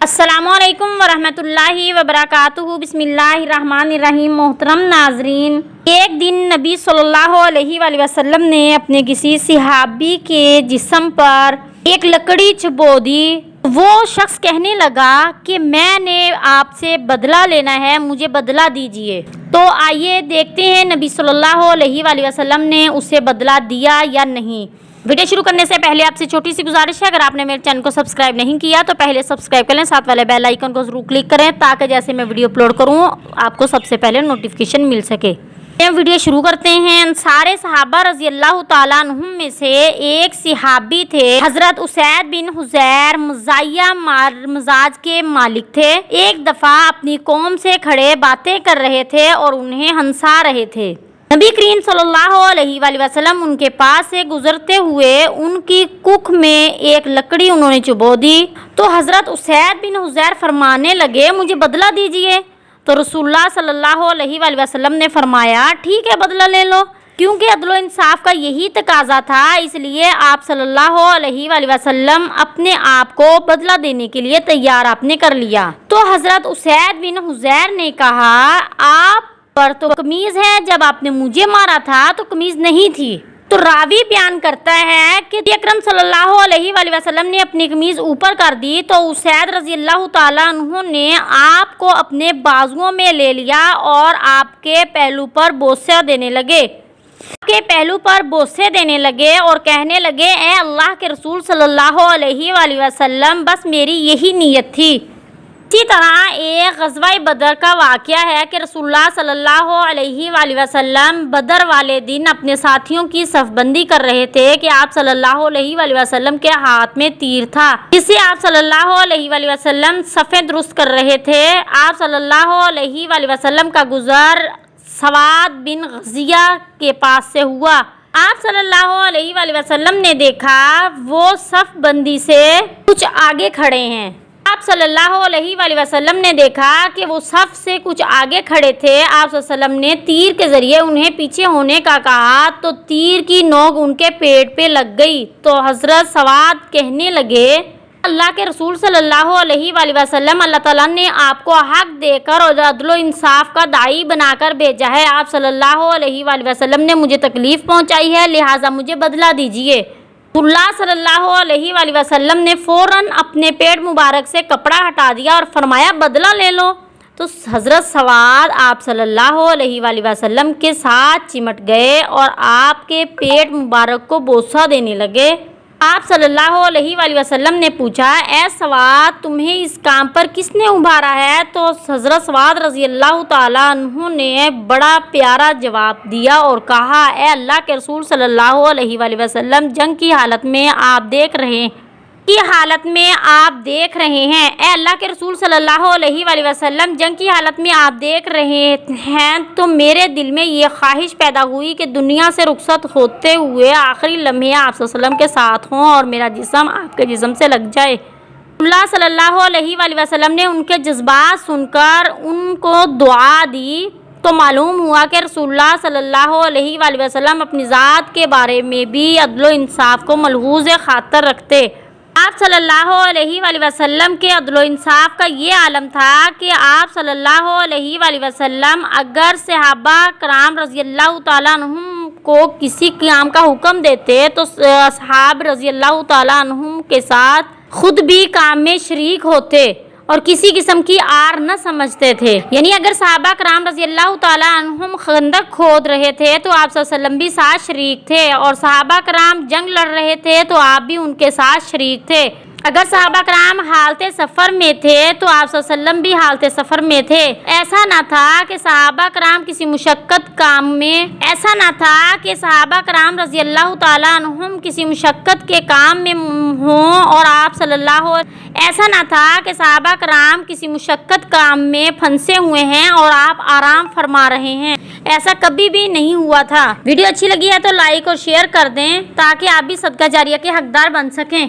السلام علیکم ورحمۃ اللہ وبرکاتہ۔ بسم اللہ الرحمن الرحیم۔ محترم ناظرین، ایک دن نبی صلی اللہ علیہ وآلہ وسلم نے اپنے کسی صحابی کے جسم پر ایک لکڑی چبو دی۔ وہ شخص کہنے لگا کہ میں نے آپ سے بدلہ لینا ہے، مجھے بدلہ دیجیے۔ تو آئیے دیکھتے ہیں نبی صلی اللہ علیہ وآلہ وسلم نے اسے بدلہ دیا یا نہیں۔ ویڈیو شروع کرنے سے پہلے آپ سے چھوٹی سی گزارش ہے، اگر آپ نے میرے چینل کو سبسکرائب نہیں کیا تو پہلے سبسکرائب کر لیں، ساتھ والے بیل آئیکن کو ضرور کلک کریں تاکہ جیسے میں ویڈیو اپلوڈ کروں آپ کو سب سے پہلے نوٹیفیکیشن مل سکے۔ ویڈیو شروع کرتے ہیں۔ سارے صحابہ رضی اللہ تعالیٰ عنہم میں سے ایک صحابی تھے، حضرت اسید بن حضیر، مزاحیہ مزاج کے مالک تھے۔ ایک دفعہ اپنی قوم سے کھڑے باتیں کر رہے تھے اور انہیں ہنسا رہے تھے۔ نبی کریم صلی اللہ علیہ وآلہ وسلم ان کے پاس سے گزرتے ہوئے ان کی ککھ میں ایک لکڑی انہوں نے چبو دی تو حضرت اسید بن حضیر فرمانے لگے مجھے بدلہ دیجیے۔ تو رسول اللہ صلی اللہ علیہ وآلہ وسلم نے فرمایا ٹھیک ہے بدلہ لے لو، کیونکہ عدل و انصاف کا یہی تقاضا تھا، اس لیے آپ صلی اللہ علیہ وآلہ وسلم اپنے آپ کو بدلہ دینے کے لیے تیار آپ نے کر لیا۔ تو حضرت اسید بن حضیر نے کہا آپ پر تو قمیض ہے، جب آپ نے مجھے مارا تھا تو قمیض نہیں تھی۔ تو راوی بیان کرتا ہے کہ اکرم صلی اللہ علیہ وآلہ وسلم نے اپنی قمیض اوپر کر دی تو اسید رضی اللہ تعالیٰ عنہ نے آپ کو اپنے بازوؤں میں لے لیا اور آپ کے پہلو پر بوسہ دینے لگے اور کہنے لگے اے اللہ کے رسول صلی اللہ علیہ وآلہ وسلم بس میری یہی نیت تھی۔ اسی طرح ایک غزوہ بدر کا واقعہ ہے کہ رسول اللہ صلی اللہ علیہ وآلہ وسلم بدر والے دن اپنے ساتھیوں کی صف بندی کر رہے تھے کہ آپ صلی اللہ علیہ وآلہ وسلم کے ہاتھ میں تیر تھا، جس سے آپ صلی اللہ علیہ وآلہ وسلم صفیں درست کر رہے تھے۔ آپ صلی اللہ علیہ وآلہ وسلم کا گزر سواد بن غزیہ کے پاس سے ہوا۔ آپ صلی اللہ علیہ وآلہ وسلم نے دیکھا وہ صف بندی سے کچھ آگے کھڑے ہیں۔ آپ صلی اللہ علیہ وآلہ وسلم نے دیکھا کہ وہ صف سے کچھ آگے کھڑے تھے۔ آپ صلی اللہ علیہ وسلم نے تیر کے ذریعے انہیں پیچھے ہونے کا کہا تو تیر کی نوک ان کے پیٹ پہ لگ گئی۔ تو حضرت سواد کہنے لگے اللہ کے رسول صلی اللہ علیہ وآلہ وسلم اللہ تعالیٰ نے آپ کو حق دے کر اور عدل و انصاف کا داعی بنا کر بھیجا ہے، آپ صلی اللہ علیہ وآلہ وسلم نے مجھے تکلیف پہنچائی ہے، لہٰذا مجھے بدلہ دیجیے۔ اللہ صلی اللہ علیہ وآلہ وسلم نے فوراً اپنے پیٹ مبارک سے کپڑا ہٹا دیا اور فرمایا بدلہ لے لو۔ تو حضرت سواد آپ صلی اللہ علیہ وآلہ وسلم کے ساتھ چمٹ گئے اور آپ کے پیٹ مبارک کو بوسہ دینے لگے۔ آپ صلی اللہ علیہ وآلہ وسلم نے پوچھا اے سواد تمہیں اس کام پر کس نے ابھارا ہے؟ تو حضرت سواد رضی اللہ تعالیٰ عنہ نے بڑا پیارا جواب دیا اور کہا اے اللہ کے رسول صلی اللہ علیہ وآلہ وسلم جنگ کی حالت میں آپ دیکھ رہے ہیں اے اللہ کے رسول صلی اللہ علیہ وآلہ وسلم جنگ کی حالت میں آپ دیکھ رہے ہیں تو میرے دل میں یہ خواہش پیدا ہوئی کہ دنیا سے رخصت ہوتے ہوئے آخری لمحے آپ صلی اللہ علیہ وسلم کے ساتھ ہوں اور میرا جسم آپ کے جسم سے لگ جائے۔ اللہ صلی اللہ علیہ وآلہ وسلم نے ان کے جذبات سن کر ان کو دعا دی تو معلوم ہوا کہ رسول اللہ صلی اللہ علیہ وآلہ وسلم اپنی ذات کے بارے میں بھی عدل و انصاف کو ملحوظ خاطر رکھتے۔ آپ صلی اللہ علیہ وآلہ وسلم کے عدل و انصاف کا یہ عالم تھا کہ آپ صلی اللہ علیہ وآلہ وسلم اگر صحابہ کرام رضی اللہ تعالیٰ عنہم کو کسی قیام کا حکم دیتے تو اصحاب رضی اللہ تعالیٰ عنہم کے ساتھ خود بھی کام میں شریک ہوتے اور کسی قسم کی آر نہ سمجھتے تھے۔ یعنی اگر صحابہ کرام رضی اللہ تعالیٰ عنہم خندق کھود رہے تھے تو آپ صلی اللہ علیہ وسلم بھی ساتھ شریک تھے، اور صحابہ کرام جنگ لڑ رہے تھے تو آپ بھی ان کے ساتھ شریک تھے۔ اگر صحابہ کرام حالت سفر میں تھے تو آپ صلی اللہ علیہ وسلم بھی حالت سفر میں تھے۔ ایسا نہ تھا کہ صحابہ کرام رضی اللہ تعالیٰ عنہم کسی مشقت کے کام میں ہوں اور آپ صلی اللہ ایسا نہ تھا کہ صحابہ کرام کسی مشقت کام میں پھنسے ہوئے ہیں اور آپ آرام فرما رہے ہیں، ایسا کبھی بھی نہیں ہوا تھا۔ ویڈیو اچھی لگی ہے تو لائک اور شیئر کر دیں تاکہ آپ بھی صدقہ جاریہ کے حقدار بن سکیں۔